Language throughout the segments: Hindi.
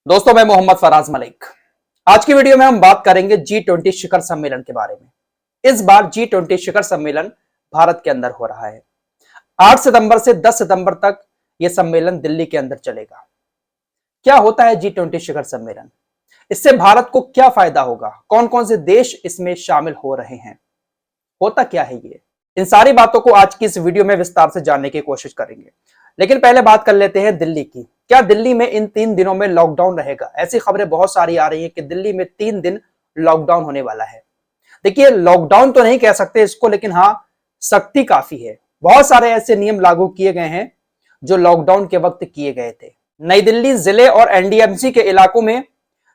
दोस्तों, मैं मोहम्मद फराज मलिक। आज की वीडियो में हम बात करेंगे G20 शिखर सम्मेलन के बारे में। इस बार G20 शिखर सम्मेलन भारत के अंदर हो रहा है। 8 सितंबर से 10 सितंबर तक यह सम्मेलन दिल्ली के अंदर चलेगा। क्या होता है G20 शिखर सम्मेलन? इससे भारत को क्या फायदा होगा? कौन कौन से देश इसमें शामिल हो रहे हैं? होता क्या है ये? इन सारी बातों को आज की इस वीडियो में विस्तार से जानने की कोशिश करेंगे। लेकिन पहले बात कर लेते हैं दिल्ली की। क्या दिल्ली में इन 3 दिनों में लॉकडाउन रहेगा? ऐसी खबरें बहुत सारी आ रही हैं कि दिल्ली में 3 दिन लॉकडाउन होने वाला है। देखिए, लॉकडाउन तो नहीं कह सकते इसको, लेकिन हाँ, सख्ती काफी है। बहुत सारे ऐसे नियम लागू किए गए हैं जो लॉकडाउन के वक्त किए गए थे। नई दिल्ली जिले और एनडीएमसी के इलाकों में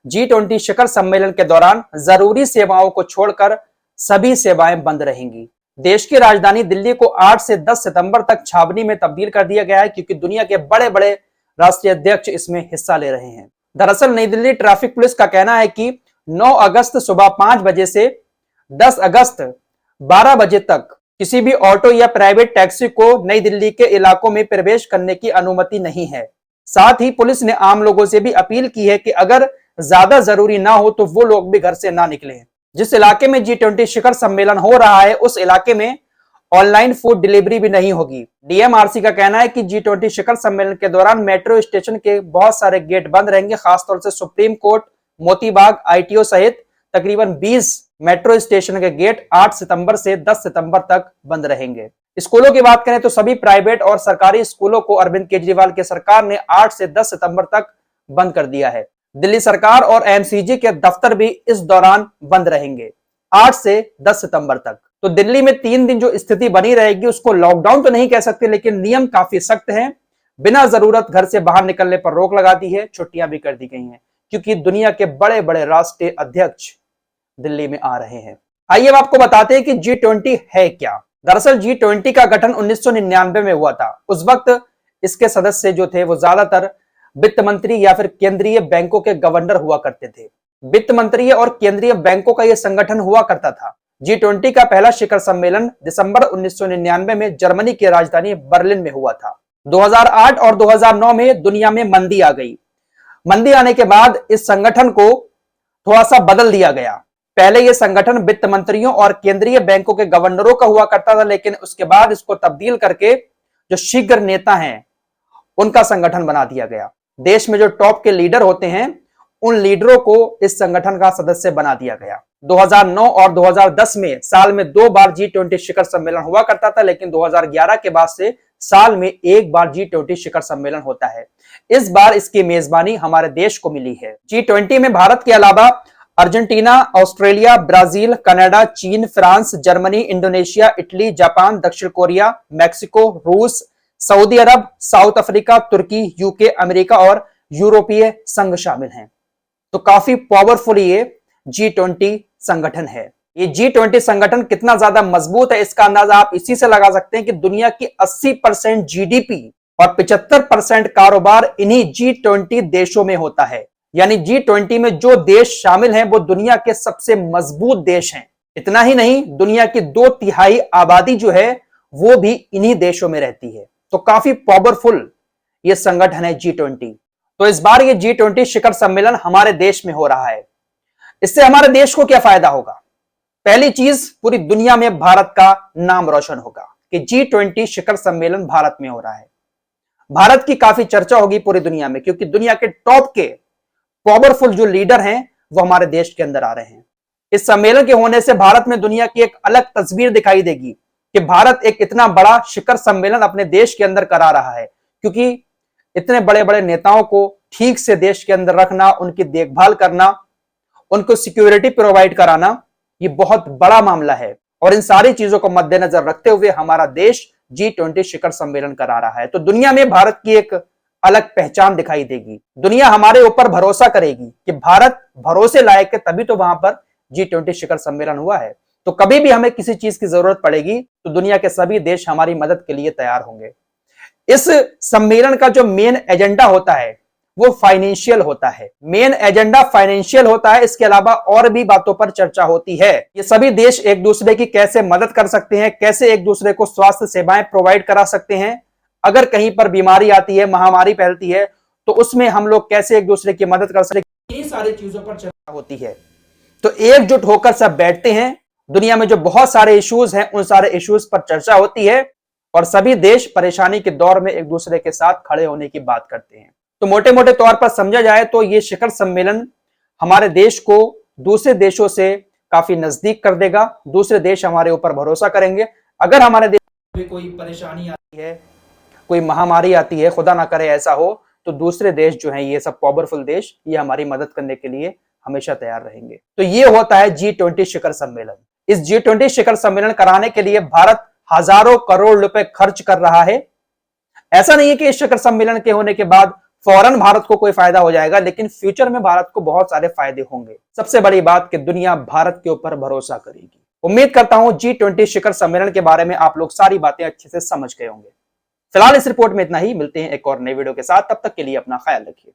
G20 शिखर सम्मेलन के दौरान जरूरी सेवाओं को छोड़कर सभी सेवाएं बंद रहेंगी। देश की राजधानी दिल्ली को 8 से 10 सितंबर तक छावनी में तब्दील कर दिया गया है, क्योंकि दुनिया के बड़े बड़े राष्ट्रीय अध्यक्ष इसमें हिस्सा ले रहे हैं। दरअसल नई दिल्ली ट्रैफिक पुलिस का कहना है कि 9 अगस्त सुबह 5 बजे से 10 अगस्त 12 बजे तक किसी भी ऑटो या प्राइवेट टैक्सी को नई दिल्ली के इलाकों में प्रवेश करने की अनुमति नहीं है। साथ ही पुलिस ने आम लोगों से भी अपील की है कि अगर ज्यादा जरूरी ना हो तो वो लोग भी घर से ना निकलें। जिस इलाके में G20 शिखर सम्मेलन हो रहा है, उस इलाके में ऑनलाइन फूड डिलीवरी भी नहीं होगी। डीएमआरसी का कहना है कि G20 शिखर सम्मेलन के दौरान मेट्रो स्टेशन के बहुत सारे गेट बंद रहेंगे। खासतौर से supreme court, Moti Bagh, ITO सहित तकरीबन 20 मेट्रो स्टेशन के गेट 8 सितंबर से 10 सितंबर तक बंद रहेंगे। स्कूलों की बात करें तो सभी प्राइवेट और सरकारी स्कूलों को अरविंद केजरीवाल की सरकार ने 8 से 10 सितंबर तक बंद कर दिया है। दिल्ली सरकार और एमसीजी के दफ्तर भी इस दौरान बंद रहेंगे 8 से 10 सितंबर तक। तो दिल्ली में 3 दिन जो स्थिति बनी रहेगी उसको लॉकडाउन तो नहीं कह सकते, लेकिन नियम काफी सख्त हैं। बिना जरूरत घर से बाहर निकलने पर रोक लगा दी है, छुट्टियां भी कर दी गई हैं, क्योंकि दुनिया के बड़े बड़े राष्ट्रीय अध्यक्ष दिल्ली में आ रहे हैं। आइए अब आपको बताते हैं कि G20 है क्या। दरअसल G20 का गठन 1999 में हुआ था। उस वक्त इसके सदस्य जो थे वो ज्यादातर वित्त मंत्री या फिर केंद्रीय बैंकों के गवर्नर हुआ करते थे। वित्त मंत्री और केंद्रीय बैंकों का यह संगठन हुआ करता था। G20 का पहला शिखर सम्मेलन दिसंबर 1999 में जर्मनी की राजधानी बर्लिन में हुआ था। 2008 और 2009 में दुनिया में मंदी आ गई। मंदी आने के बाद इस संगठन को थोड़ा सा बदल दिया गया। पहले यह संगठन वित्त मंत्रियों और केंद्रीय बैंकों के गवर्नरों का हुआ करता था, लेकिन उसके बाद इसको तब्दील करके जो शीघ्र नेता हैं उनका संगठन बना दिया गया। देश में जो टॉप के लीडर होते हैं उन लीडरों को इस संगठन का सदस्य बना दिया गया। 2009 और 2010 में साल में 2 बार G20 शिखर सम्मेलन हुआ करता था, लेकिन 2011 के बाद से साल में 1 बार G20 शिखर सम्मेलन होता है। इस बार इसकी मेजबानी हमारे देश को मिली है। G20 में भारत के अलावा अर्जेंटीना, ऑस्ट्रेलिया, ब्राजील, कनाडा, चीन, France, Germany, Indonesia, Italy, Japan, दक्षिण कोरिया, मैक्सिको, रूस, सऊदी अरब, साउथ अफ्रीका, तुर्की, यूके, अमेरिका और यूरोपीय संघ शामिल हैं। तो काफी पावरफुल ये G20 संगठन है। ये G20 संगठन कितना ज्यादा मजबूत है इसका अंदाजा आप इसी से लगा सकते हैं कि दुनिया की 80% जीडीपी और 75% कारोबार इन्हीं G20 देशों में होता है। यानी G20 में जो देश शामिल हैं वो दुनिया के सबसे मजबूत देश हैं। इतना ही नहीं, दुनिया की 2/3 आबादी जो है वो भी इन्हीं देशों में रहती है। तो काफी पावरफुल ये संगठन है G20। तो इस बार ये G20 शिखर सम्मेलन हमारे देश में हो रहा है। इससे हमारे देश को क्या फायदा होगा? पहली चीज, पूरी दुनिया में भारत का नाम रोशन होगा कि G20 शिखर सम्मेलन भारत में हो रहा है। भारत की काफी चर्चा होगी पूरी दुनिया में, क्योंकि दुनिया के टॉप के पावरफुल जो लीडर हैं वो हमारे देश के अंदर आ रहे हैं। इस सम्मेलन के होने से भारत में दुनिया की एक अलग तस्वीर दिखाई देगी कि भारत एक इतना बड़ा शिखर सम्मेलन अपने देश के अंदर करा रहा है, क्योंकि इतने बड़े बड़े नेताओं को ठीक से देश के अंदर रखना, उनकी देखभाल करना, उनको सिक्योरिटी प्रोवाइड कराना, ये बहुत बड़ा मामला है। और इन सारी चीजों को मद्देनजर रखते हुए हमारा देश G20 शिखर सम्मेलन करा रहा है। तो दुनिया में भारत की एक अलग पहचान दिखाई देगी। दुनिया हमारे ऊपर भरोसा करेगी कि भारत भरोसे लायक है, तभी तो वहां पर G20 शिखर सम्मेलन हुआ है। तो कभी भी हमें किसी चीज की जरूरत पड़ेगी तो दुनिया के सभी देश हमारी मदद के लिए तैयार होंगे। इस सम्मेलन का जो मेन एजेंडा होता है वो फाइनेंशियल होता है। मेन एजेंडा फाइनेंशियल होता है। इसके अलावा और भी बातों पर चर्चा होती है। ये सभी देश एक दूसरे की कैसे मदद कर सकते हैं, कैसे एक दूसरे को स्वास्थ्य सेवाएं प्रोवाइड करा सकते हैं, अगर कहीं पर बीमारी आती है, महामारी फैलती है तो उसमें हम लोग कैसे एक दूसरे की मदद कर सकते, ये सारी चीजों पर चर्चा होती है। तो एकजुट होकर सब बैठते हैं, दुनिया में जो बहुत सारे इश्यूज हैं उन सारे इश्यूज पर चर्चा होती है और सभी देश परेशानी के दौर में एक दूसरे के साथ खड़े होने की बात करते हैं। तो मोटे मोटे तौर पर समझा जाए तो ये शिखर सम्मेलन हमारे देश को दूसरे देशों से काफी नजदीक कर देगा। दूसरे देश हमारे ऊपर भरोसा करेंगे। अगर हमारे देश में कोई परेशानी आती है, कोई महामारी आती है, खुदा ना करे ऐसा हो, तो दूसरे देश जो हैं, ये सब पावरफुल देश, ये हमारी मदद करने के लिए हमेशा तैयार रहेंगे। तो ये होता है G20 शिखर सम्मेलन। इस G20 शिखर सम्मेलन कराने के लिए भारत हजारों करोड़ रुपए खर्च कर रहा है। ऐसा नहीं है कि इस शिखर सम्मेलन के होने के बाद फौरन भारत को कोई फायदा हो जाएगा, लेकिन फ्यूचर में भारत को बहुत सारे फायदे होंगे। सबसे बड़ी बात कि दुनिया भारत के ऊपर भरोसा करेगी। उम्मीद करता हूं G20 शिखर सम्मेलन के बारे में आप लोग सारी बातें अच्छे से समझ गए होंगे। फिलहाल इस रिपोर्ट में इतना ही। मिलते हैं एक और नई वीडियो के साथ, तब तक के लिए अपना ख्याल रखिए।